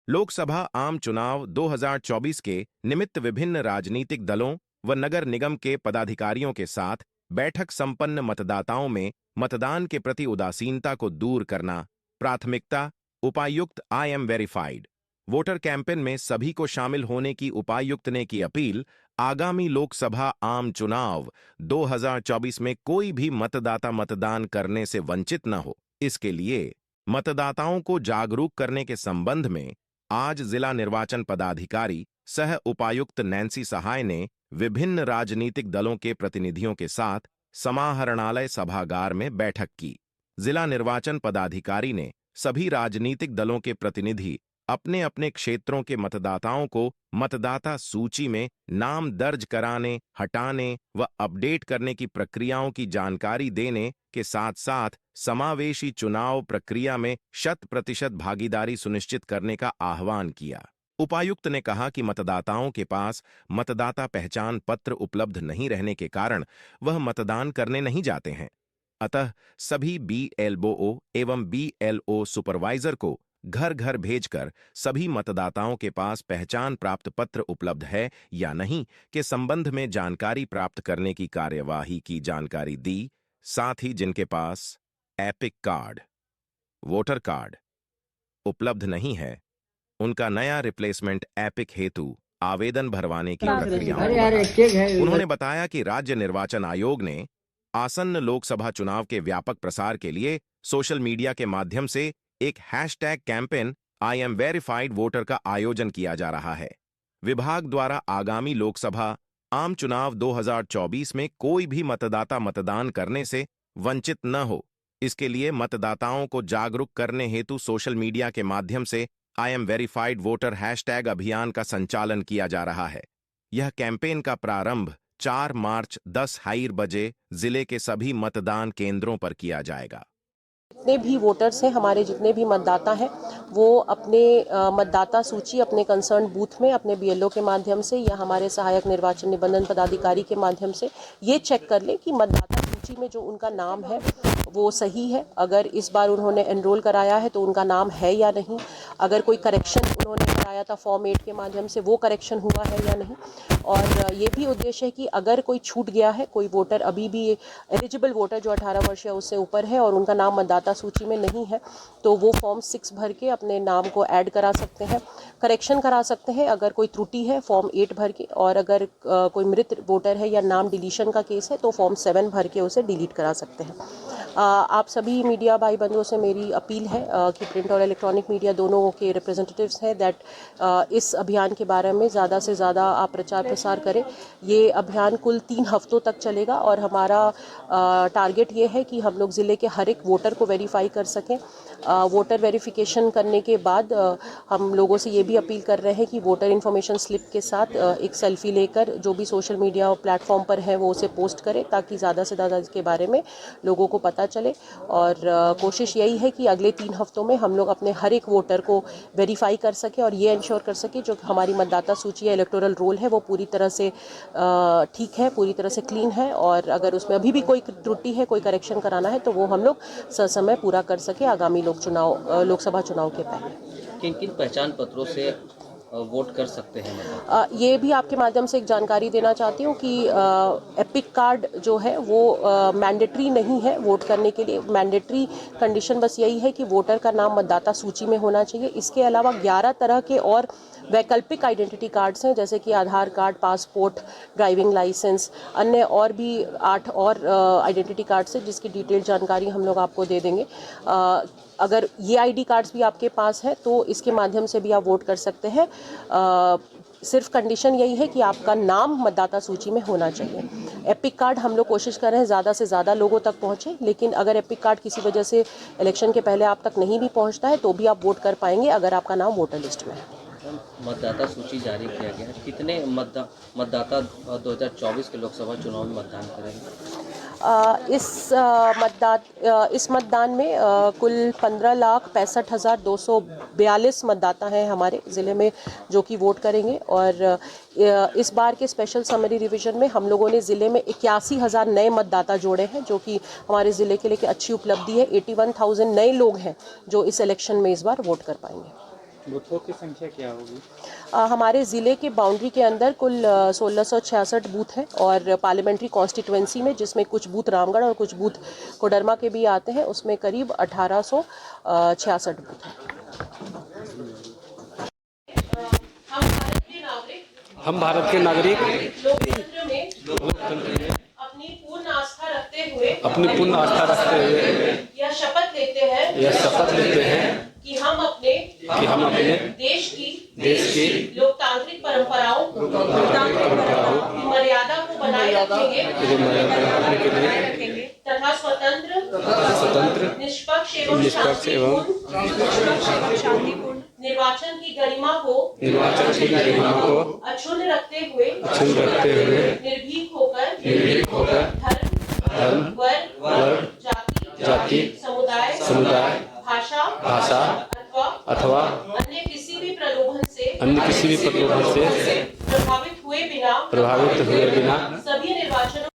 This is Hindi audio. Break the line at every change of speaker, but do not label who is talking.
लोकसभा आम चुनाव 2024 के निमित्त विभिन्न राजनीतिक दलों व नगर निगम के पदाधिकारियों के साथ बैठक संपन्न मतदाताओं में मतदान के प्रति उदासीनता को दूर करना प्राथमिकता। उपायुक्त I am verified voter campaign में सभी को शामिल होने की उपायुक्त ने की अपील। आगामी लोकसभा आम चुनाव 2024 में कोई भी मतदाता मतदान करने से वंचित न हो, इसके लिए मतदाताओं को जागरूक करने के संबंध में आज जिला निर्वाचन पदाधिकारी सह उपायुक्त नैन्सी सहाय ने विभिन्न राजनीतिक दलों के प्रतिनिधियों के साथ समाहरणालय सभागार में बैठक की। जिला निर्वाचन पदाधिकारी ने सभी राजनीतिक दलों के प्रतिनिधि अपने अपने क्षेत्रों के मतदाताओं को मतदाता सूची में नाम दर्ज कराने, हटाने व अपडेट करने की प्रक्रियाओं की जानकारी देने के साथ साथ समावेशी चुनाव प्रक्रिया में 100% भागीदारी सुनिश्चित करने का आह्वान किया। उपायुक्त ने कहा कि मतदाताओं के पास मतदाता पहचान पत्र उपलब्ध नहीं रहने के कारण वह मतदान करने नहीं जाते हैं। अतः सभी बीएलओ एवं बीएलओ सुपरवाइजर को घर घर भेजकर सभी मतदाताओं के पास पहचान प्राप्त पत्र उपलब्ध है या नहीं के संबंध में जानकारी प्राप्त करने की कार्यवाही की जानकारी दी। साथ ही जिनके पास एपिक कार्ड, वोटर कार्ड उपलब्ध नहीं है, उनका नया रिप्लेसमेंट एपिक हेतु आवेदन भरवाने की प्रक्रिया। उन्होंने बताया कि राज्य निर्वाचन आयोग ने आसन्न लोकसभा चुनाव के व्यापक प्रसार के लिए सोशल मीडिया के माध्यम से एक hashtag campaign I am verified voter का आयोजन किया जा रहा है। विभाग द्वारा आगामी लोकसभा आम चुनाव 2024 में कोई भी मतदाता मतदान करने से वंचित न हो, इसके लिए मतदाताओं को जागरूक करने हेतु सोशल मीडिया के माध्यम से I am verified voter hashtag अभियान का संचालन किया जा रहा है। यह कैंपेन का प्रारंभ 4 मार्च 10 बजे जिले के सभी मतदान केंद्रों पर किया जाएगा।
जितने भी वोटर्स हैं, हमारे जितने भी मतदाता हैं, वो अपने मतदाता सूची अपने कंसर्न बूथ में अपने बीएलओ के माध्यम से या हमारे सहायक निर्वाचन निबंधन पदाधिकारी के माध्यम से ये चेक कर लें कि मतदाता सूची में जो उनका नाम है वो सही है। अगर इस बार उन्होंने एनरोल कराया है तो उनका नाम है या नहीं। अगर कोई करेक्शन उन्होंने कराया था फॉर्म 8 के माध्यम से, वो करेक्शन हुआ है या नहीं। और ये भी उद्देश्य है कि अगर कोई छूट गया है, कोई वोटर अभी भी एलिजिबल वोटर जो 18 वर्ष या उससे ऊपर है और उनका नाम मतदाता सूची में नहीं है, तो वो फॉर्म 6 भर के अपने नाम को ऐड करा सकते हैं, करेक्शन करा सकते हैं। अगर कोई त्रुटि है फॉर्म 8 भर के, और अगर कोई मृत वोटर है या नाम डिलीशन का केस है तो फॉर्म 7 भर के उसे डिलीट करा सकते हैं। आप सभी मीडिया भाई बंधुओं से मेरी अपील है कि प्रिंट और इलेक्ट्रॉनिक मीडिया दोनों के रिप्रेजेंटेटिव्स हैं दैट इस अभियान के बारे में ज़्यादा से ज़्यादा आप प्रचार प्रसार करें। ये अभियान कुल 3 हफ्तों तक चलेगा और हमारा टारगेट ये है कि हम लोग ज़िले के हर एक वोटर को वेरीफाई कर सकें। वोटर वेरिफिकेशन करने के बाद हम लोगों से ये भी अपील कर रहे हैं कि वोटर इन्फॉर्मेशन स्लिप के साथ एक सेल्फी लेकर जो भी सोशल मीडिया प्लेटफॉर्म पर है वो उसे पोस्ट करें, ताकि ज़्यादा से ज़्यादा इसके बारे में लोगों को पता चले। और कोशिश यही है कि अगले 3 हफ्तों में हम लोग अपने हर एक वोटर को वेरीफाई कर सकें और ये इंश्योर कर सकें जो हमारी मतदाता सूची या इलेक्टोरल रोल है वो पूरी तरह से ठीक है, पूरी तरह से क्लीन है। और अगर उसमें अभी भी कोई त्रुटि है, कोई करेक्शन कराना है तो वो हम लोग समय पूरा कर सके आगामी लोकसभा चुनाव के पहले।
किन किन पहचान पत्रों से वोट कर सकते हैं?
ये भी आपके माध्यम से एक जानकारी देना चाहती हूँ कि एपिक कार्ड जो है वो मैंडेटरी नहीं है वोट करने के लिए। मैंडेटरी कंडीशन बस यही है कि वोटर का नाम मतदाता सूची में होना चाहिए। इसके अलावा 11 तरह के और वैकल्पिक आइडेंटिटी कार्ड्स हैं, जैसे कि आधार कार्ड, पासपोर्ट, ड्राइविंग लाइसेंस, अन्य और भी 8 और आइडेंटिटी कार्ड्स हैं जिसकी डिटेल जानकारी हम लोग आपको दे देंगे। अगर ये आईडी कार्ड्स भी आपके पास है तो इसके माध्यम से भी आप वोट कर सकते हैं। सिर्फ कंडीशन यही है कि आपका नाम मतदाता सूची में होना चाहिए। एपिक कार्ड हम लोग कोशिश कर रहे हैं ज़्यादा से ज़्यादा लोगों तक पहुँचे, लेकिन अगर एपिक कार्ड किसी वजह से इलेक्शन के पहले आप तक नहीं भी पहुँचता है तो भी आप वोट कर पाएंगे अगर आपका नाम वोटर लिस्ट में है।
मतदाता सूची जारी किया गया है, कितने मतदाता 2024 के लोकसभा चुनाव में मतदान करेंगे?
इस मतदान में कुल 15,65,242 मतदाता हैं हमारे ज़िले में जो कि वोट करेंगे। और इस बार के स्पेशल समरी रिवीजन में हम लोगों ने ज़िले में 81,000 नए मतदाता जोड़े हैं, जो कि हमारे ज़िले के लिए अच्छी उपलब्धि है। 81,000 नए लोग हैं जो इस इलेक्शन में इस बार वोट कर पाएंगे।
बूथों की संख्या क्या होगी?
हमारे ज़िले के बाउंड्री के अंदर कुल 1666 बूथ हैं और पार्लियामेंट्री कॉन्स्टिट्यूएंसी में जिसमें कुछ बूथ रामगढ़ और कुछ बूथ कोडरमा के भी आते हैं उसमें करीब 1866 बूथ हैं।
हम भारत के नागरिक
लोकतंत्र में अपनी पूर्ण आस्था रखते हुए यह शपथ लेते हैं कि हम अपने देश की लोकतांत्रिक परंपराओं की मर्यादा को बनाए रखेंगे तथा स्वतंत्र निष्पक्ष एवं शांतिपूर्ण निर्वाचन की गरिमा को अक्षुण्ण रखते हुए निर्भीक होकर धर्म वर्ग जाति समुदाय भाषा अथवा अन्य किसी भी प्रलोभन से प्रभावित हुए बिना सभी निर्वाचनों